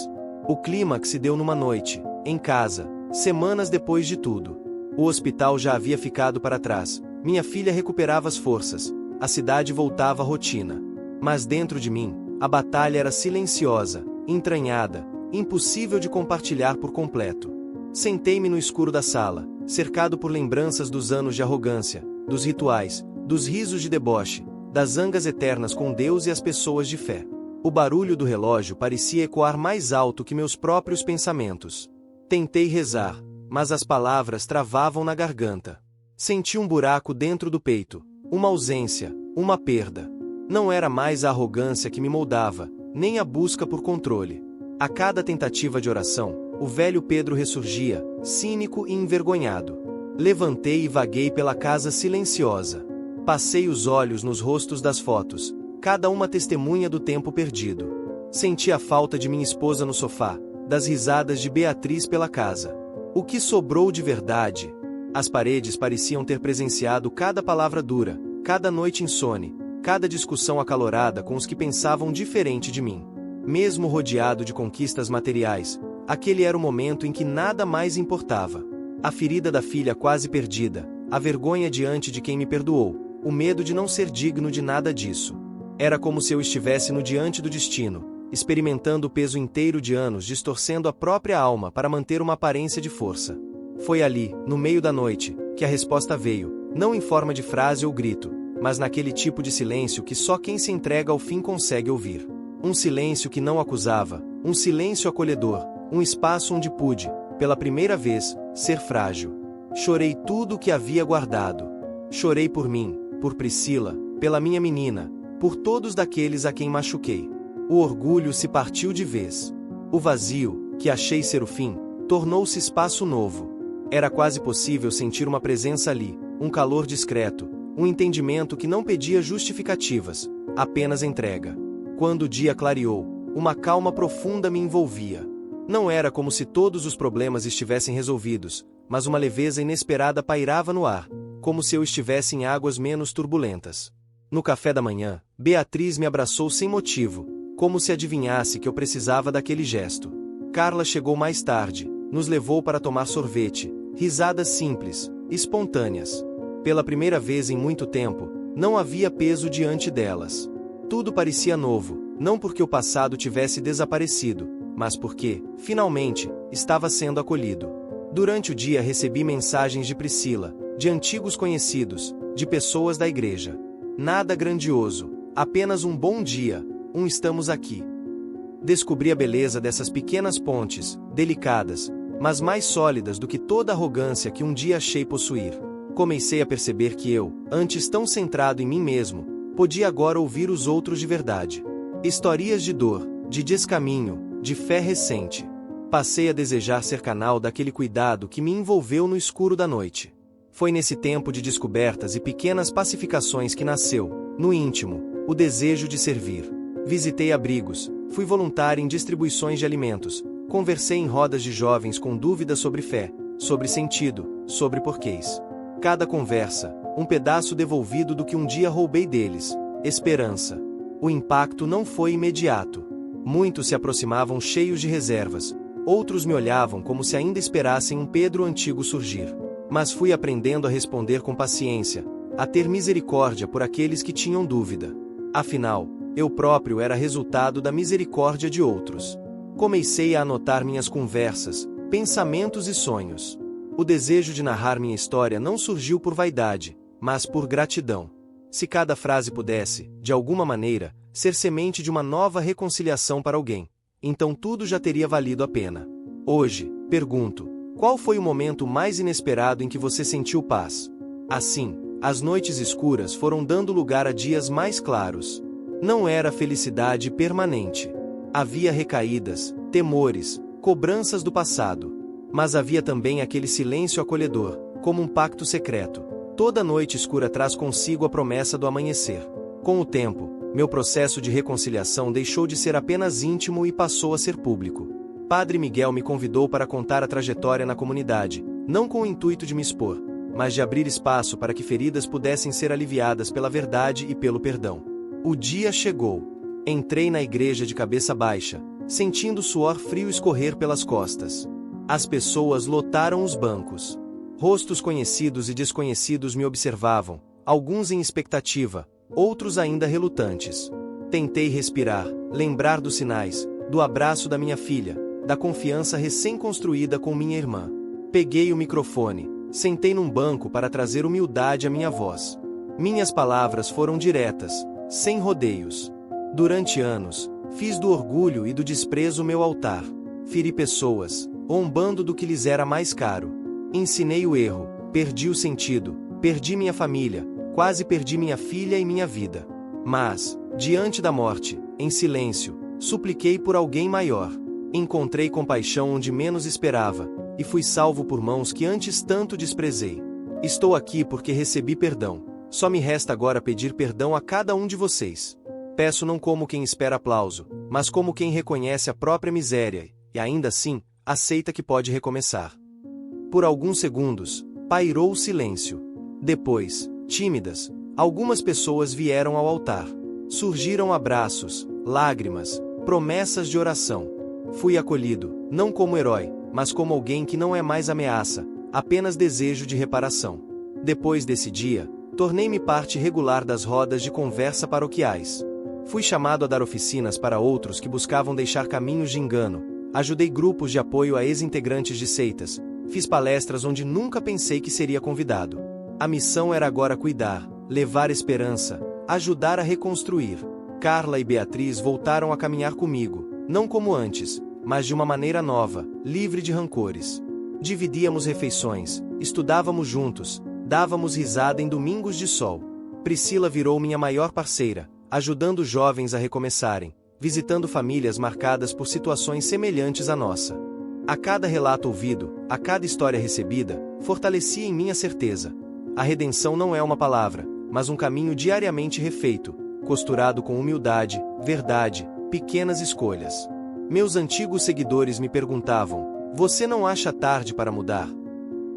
O clímax se deu numa noite, em casa, semanas depois de tudo. O hospital já havia ficado para trás, minha filha recuperava as forças, a cidade voltava à rotina. Mas dentro de mim, a batalha era silenciosa, entranhada, impossível de compartilhar por completo. Sentei-me no escuro da sala, cercado por lembranças dos anos de arrogância, dos rituais, dos risos de deboche, das zangas eternas com Deus e as pessoas de fé. O barulho do relógio parecia ecoar mais alto que meus próprios pensamentos. Tentei rezar, mas as palavras travavam na garganta. Senti um buraco dentro do peito, uma ausência, uma perda. Não era mais a arrogância que me moldava, nem a busca por controle. A cada tentativa de oração, o velho Pedro ressurgia, cínico e envergonhado. Levantei e vaguei pela casa silenciosa. Passei os olhos nos rostos das fotos, cada uma testemunha do tempo perdido. Senti a falta de minha esposa no sofá, das risadas de Beatriz pela casa. O que sobrou de verdade? As paredes pareciam ter presenciado cada palavra dura, cada noite insone, cada discussão acalorada com os que pensavam diferente de mim. Mesmo rodeado de conquistas materiais, aquele era o momento em que nada mais importava. A ferida da filha quase perdida, a vergonha diante de quem me perdoou, o medo de não ser digno de nada disso. Era como se eu estivesse no diante do destino, experimentando o peso inteiro de anos distorcendo a própria alma para manter uma aparência de força. Foi ali, no meio da noite, que a resposta veio, não em forma de frase ou grito, mas naquele tipo de silêncio que só quem se entrega ao fim consegue ouvir. Um silêncio que não acusava, um silêncio acolhedor, um espaço onde pude, pela primeira vez, ser frágil. Chorei tudo o que havia guardado. Chorei por mim, por Priscila, pela minha menina, por todos daqueles a quem machuquei. O orgulho se partiu de vez. O vazio, que achei ser o fim, tornou-se espaço novo. Era quase possível sentir uma presença ali, um calor discreto, um entendimento que não pedia justificativas, apenas entrega. Quando o dia clareou, uma calma profunda me envolvia. Não era como se todos os problemas estivessem resolvidos, mas uma leveza inesperada pairava no ar, como se eu estivesse em águas menos turbulentas. No café da manhã, Beatriz me abraçou sem motivo, como se adivinhasse que eu precisava daquele gesto. Carla chegou mais tarde, nos levou para tomar sorvete, risadas simples, espontâneas. Pela primeira vez em muito tempo, não havia peso diante delas. Tudo parecia novo, não porque o passado tivesse desaparecido, mas porque, finalmente, estava sendo acolhido. Durante o dia recebi mensagens de Priscila, de antigos conhecidos, de pessoas da igreja. Nada grandioso, apenas um bom dia, um estamos aqui. Descobri a beleza dessas pequenas pontes, delicadas, mas mais sólidas do que toda a arrogância que um dia achei possuir. Comecei a perceber que eu, antes tão centrado em mim mesmo, podia agora ouvir os outros de verdade. Historias de dor, de descaminho, de fé recente. Passei a desejar ser canal daquele cuidado que me envolveu no escuro da noite. Foi nesse tempo de descobertas e pequenas pacificações que nasceu, no íntimo, o desejo de servir. Visitei abrigos, fui voluntário em distribuições de alimentos, conversei em rodas de jovens com dúvidas sobre fé, sobre sentido, sobre porquês. Cada conversa, um pedaço devolvido do que um dia roubei deles, esperança. O impacto não foi imediato. Muitos se aproximavam cheios de reservas, outros me olhavam como se ainda esperassem um Pedro antigo surgir. Mas fui aprendendo a responder com paciência, a ter misericórdia por aqueles que tinham dúvida. Afinal, eu próprio era resultado da misericórdia de outros. Comecei a anotar minhas conversas, pensamentos e sonhos. O desejo de narrar minha história não surgiu por vaidade, mas por gratidão. Se cada frase pudesse, de alguma maneira, ser semente de uma nova reconciliação para alguém, então tudo já teria valido a pena. Hoje, pergunto, qual foi o momento mais inesperado em que você sentiu paz? Assim, as noites escuras foram dando lugar a dias mais claros. Não era felicidade permanente. Havia recaídas, temores, cobranças do passado. Mas havia também aquele silêncio acolhedor, como um pacto secreto. Toda noite escura traz consigo a promessa do amanhecer. Com o tempo, meu processo de reconciliação deixou de ser apenas íntimo e passou a ser público. Padre Miguel me convidou para contar a trajetória na comunidade, não com o intuito de me expor, mas de abrir espaço para que feridas pudessem ser aliviadas pela verdade e pelo perdão. O dia chegou. Entrei na igreja de cabeça baixa, sentindo o suor frio escorrer pelas costas. As pessoas lotaram os bancos. Rostos conhecidos e desconhecidos me observavam, alguns em expectativa, outros ainda relutantes. Tentei respirar, lembrar dos sinais, do abraço da minha filha, da confiança recém-construída com minha irmã. Peguei o microfone, sentei num banco para trazer humildade à minha voz. Minhas palavras foram diretas, sem rodeios. Durante anos, fiz do orgulho e do desprezo meu altar. Feri pessoas, zombando do que lhes era mais caro. Ensinei o erro, perdi o sentido, perdi minha família, quase perdi minha filha e minha vida. Mas, diante da morte, em silêncio, supliquei por alguém maior. Encontrei compaixão onde menos esperava, e fui salvo por mãos que antes tanto desprezei. Estou aqui porque recebi perdão. Só me resta agora pedir perdão a cada um de vocês. Peço não como quem espera aplauso, mas como quem reconhece a própria miséria, e ainda assim, aceita que pode recomeçar. Por alguns segundos, pairou o silêncio. Depois, tímidas, algumas pessoas vieram ao altar. Surgiram abraços, lágrimas, promessas de oração. Fui acolhido, não como herói, mas como alguém que não é mais ameaça, apenas desejo de reparação. Depois desse dia, tornei-me parte regular das rodas de conversa paroquiais. Fui chamado a dar oficinas para outros que buscavam deixar caminhos de engano, ajudei grupos de apoio a ex-integrantes de seitas, fiz palestras onde nunca pensei que seria convidado. A missão era agora cuidar, levar esperança, ajudar a reconstruir. Carla e Beatriz voltaram a caminhar comigo, não como antes, mas de uma maneira nova, livre de rancores. Dividíamos refeições, estudávamos juntos, dávamos risada em domingos de sol. Priscila virou minha maior parceira, ajudando jovens a recomeçarem, visitando famílias marcadas por situações semelhantes à nossa. A cada relato ouvido, a cada história recebida, fortalecia em mim a certeza. A redenção não é uma palavra, mas um caminho diariamente refeito, costurado com humildade, verdade, pequenas escolhas. Meus antigos seguidores me perguntavam: você não acha tarde para mudar?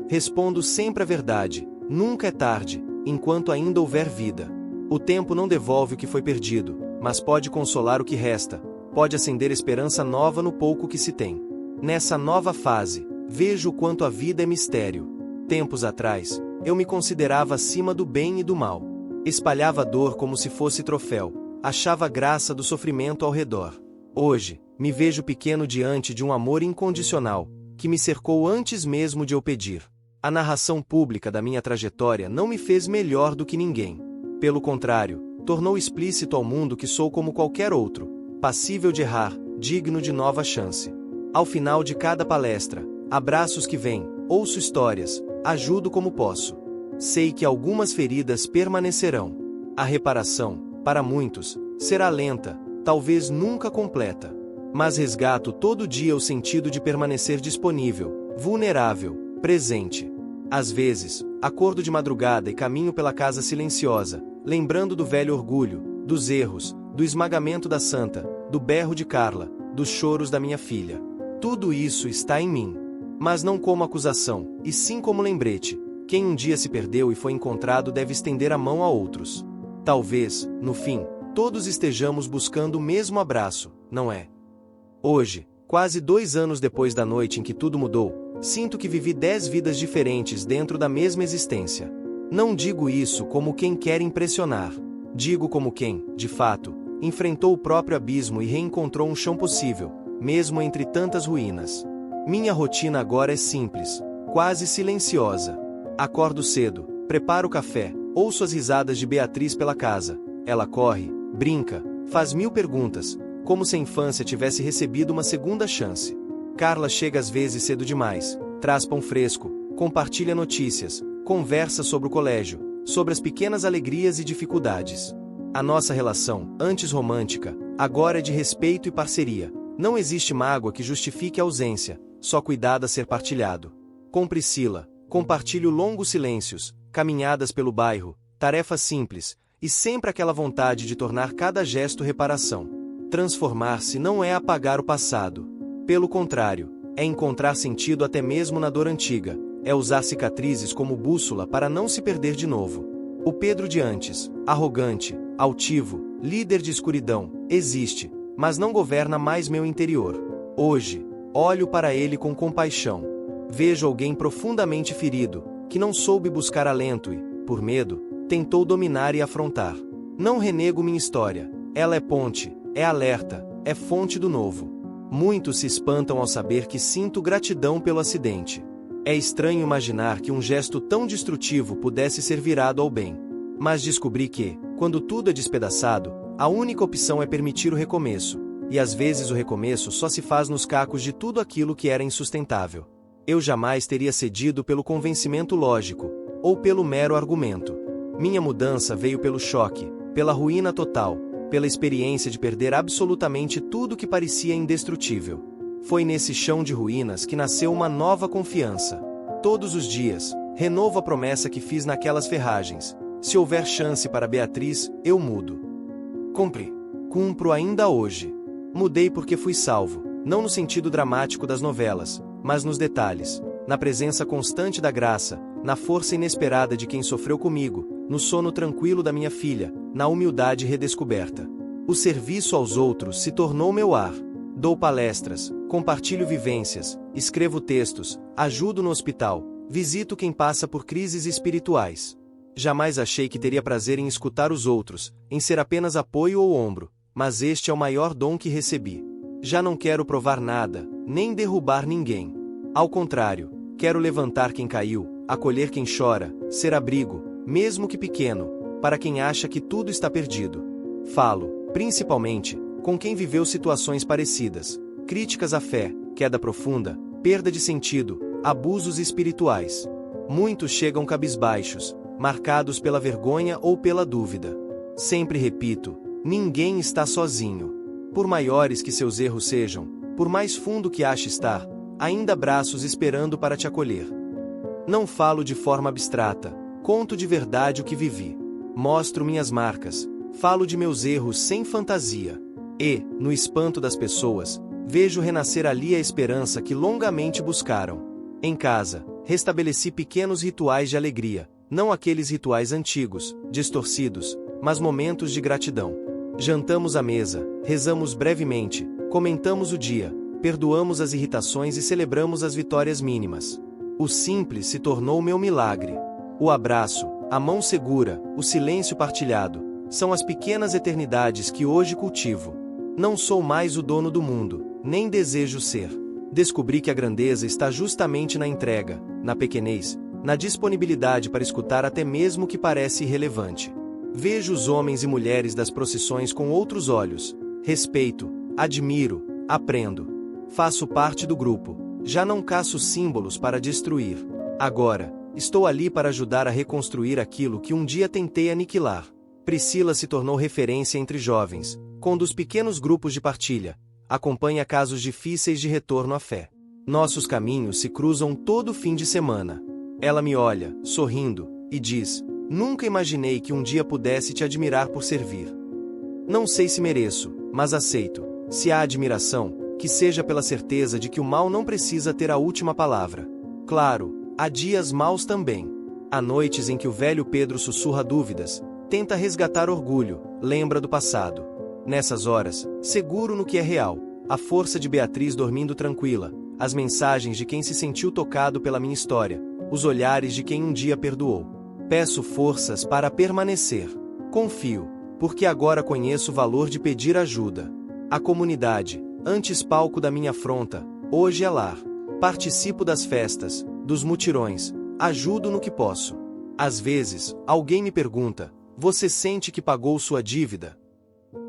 Respondo sempre a verdade: nunca é tarde, enquanto ainda houver vida. O tempo não devolve o que foi perdido, mas pode consolar o que resta, pode acender esperança nova no pouco que se tem. Nessa nova fase, vejo o quanto a vida é mistério. Tempos atrás, eu me considerava acima do bem e do mal. Espalhava dor como se fosse troféu, achava graça do sofrimento ao redor. Hoje, me vejo pequeno diante de um amor incondicional, que me cercou antes mesmo de eu pedir. A narração pública da minha trajetória não me fez melhor do que ninguém. Pelo contrário, tornou explícito ao mundo que sou como qualquer outro, passível de errar, digno de nova chance. Ao final de cada palestra, abraços que vêm, ouço histórias, ajudo como posso. Sei que algumas feridas permanecerão. A reparação, para muitos, será lenta, talvez nunca completa. Mas resgato todo dia o sentido de permanecer disponível, vulnerável, presente. Às vezes, acordo de madrugada e caminho pela casa silenciosa, lembrando do velho orgulho, dos erros, do esmagamento da santa, do berro de Carla, dos choros da minha filha. Tudo isso está em mim. Mas não como acusação, e sim como lembrete. Quem um dia se perdeu e foi encontrado deve estender a mão a outros. Talvez, no fim, todos estejamos buscando o mesmo abraço, não é? Hoje, quase 2 anos depois da noite em que tudo mudou, sinto que vivi 10 vidas diferentes dentro da mesma existência. Não digo isso como quem quer impressionar. Digo como quem, de fato, enfrentou o próprio abismo e reencontrou um chão possível, mesmo entre tantas ruínas. Minha rotina agora é simples, quase silenciosa. Acordo cedo, preparo o café, ouço as risadas de Beatriz pela casa. Ela corre, brinca, faz 1000 perguntas, como se a infância tivesse recebido uma segunda chance. Carla chega às vezes cedo demais, traz pão fresco, compartilha notícias, conversa sobre o colégio, sobre as pequenas alegrias e dificuldades. A nossa relação, antes romântica, agora é de respeito e parceria. Não existe mágoa que justifique a ausência, só cuidado a ser partilhado. Com Priscila, compartilho longos silêncios, caminhadas pelo bairro, tarefas simples, e sempre aquela vontade de tornar cada gesto reparação. Transformar-se não é apagar o passado. Pelo contrário, é encontrar sentido até mesmo na dor antiga, é usar cicatrizes como bússola para não se perder de novo. O Pedro de antes, arrogante, altivo, líder de escuridão, existe, mas não governa mais meu interior. Hoje, olho para ele com compaixão. Vejo alguém profundamente ferido, que não soube buscar alento e, por medo, tentou dominar e afrontar. Não renego minha história, ela é ponte, é alerta, é fonte do novo. Muitos se espantam ao saber que sinto gratidão pelo acidente. É estranho imaginar que um gesto tão destrutivo pudesse ser virado ao bem. Mas descobri que, quando tudo é despedaçado, a única opção é permitir o recomeço, e às vezes o recomeço só se faz nos cacos de tudo aquilo que era insustentável. Eu jamais teria cedido pelo convencimento lógico, ou pelo mero argumento. Minha mudança veio pelo choque, pela ruína total, pela experiência de perder absolutamente tudo que parecia indestrutível. Foi nesse chão de ruínas que nasceu uma nova confiança. Todos os dias, renovo a promessa que fiz naquelas ferragens. Se houver chance para Beatriz, eu mudo. Cumpro ainda hoje. Mudei porque fui salvo, não no sentido dramático das novelas, mas nos detalhes, na presença constante da graça, na força inesperada de quem sofreu comigo, no sono tranquilo da minha filha, na humildade redescoberta. O serviço aos outros se tornou meu ar. Dou palestras, compartilho vivências, escrevo textos, ajudo no hospital, visito quem passa por crises espirituais. Jamais achei que teria prazer em escutar os outros, em ser apenas apoio ou ombro, mas este é o maior dom que recebi. Já não quero provar nada, nem derrubar ninguém. Ao contrário, quero levantar quem caiu, acolher quem chora, ser abrigo, mesmo que pequeno, para quem acha que tudo está perdido. Falo, principalmente, com quem viveu situações parecidas, críticas à fé, queda profunda, perda de sentido, abusos espirituais. Muitos chegam cabisbaixos, marcados pela vergonha ou pela dúvida. Sempre repito, ninguém está sozinho. Por maiores que seus erros sejam, por mais fundo que ache estar, ainda há braços esperando para te acolher. Não falo de forma abstrata, conto de verdade o que vivi. Mostro minhas marcas, falo de meus erros sem fantasia. E, no espanto das pessoas, vejo renascer ali a esperança que longamente buscaram. Em casa, restabeleci pequenos rituais de alegria, não aqueles rituais antigos, distorcidos, mas momentos de gratidão. Jantamos à mesa, rezamos brevemente, comentamos o dia, perdoamos as irritações e celebramos as vitórias mínimas. O simples se tornou meu milagre. O abraço, a mão segura, o silêncio partilhado, são as pequenas eternidades que hoje cultivo. Não sou mais o dono do mundo, nem desejo ser. Descobri que a grandeza está justamente na entrega, na pequenez, na disponibilidade para escutar até mesmo o que parece irrelevante. Vejo os homens e mulheres das procissões com outros olhos. Respeito, admiro, aprendo. Faço parte do grupo. Já não caço símbolos para destruir. Agora, estou ali para ajudar a reconstruir aquilo que um dia tentei aniquilar. Priscila se tornou referência entre jovens, conduz pequenos grupos de partilha, acompanha casos difíceis de retorno à fé. Nossos caminhos se cruzam todo fim de semana. Ela me olha, sorrindo, e diz: nunca imaginei que um dia pudesse te admirar por servir. Não sei se mereço, mas aceito. Se há admiração, que seja pela certeza de que o mal não precisa ter a última palavra. Claro, há dias maus também. Há noites em que o velho Pedro sussurra dúvidas, tenta resgatar orgulho, lembra do passado. Nessas horas, seguro no que é real, a força de Beatriz dormindo tranquila, as mensagens de quem se sentiu tocado pela minha história, os olhares de quem um dia perdoou. Peço forças para permanecer. Confio, porque agora conheço o valor de pedir ajuda. A comunidade, antes palco da minha afronta, hoje é lar. Participo das festas, dos mutirões, ajudo no que posso. Às vezes, alguém me pergunta: você sente que pagou sua dívida?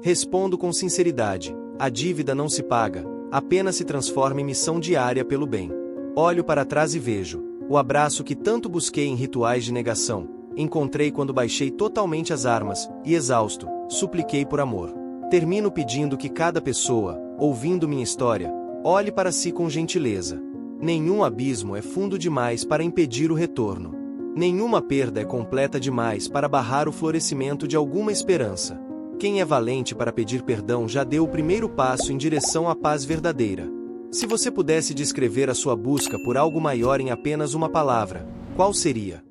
Respondo com sinceridade: a dívida não se paga, apenas se transforma em missão diária pelo bem. Olho para trás e vejo o abraço que tanto busquei em rituais de negação, encontrei quando baixei totalmente as armas, e exausto, supliquei por amor. Termino pedindo que cada pessoa, ouvindo minha história, olhe para si com gentileza. Nenhum abismo é fundo demais para impedir o retorno. Nenhuma perda é completa demais para barrar o florescimento de alguma esperança. Quem é valente para pedir perdão já deu o primeiro passo em direção à paz verdadeira. Se você pudesse descrever a sua busca por algo maior em apenas uma palavra, qual seria?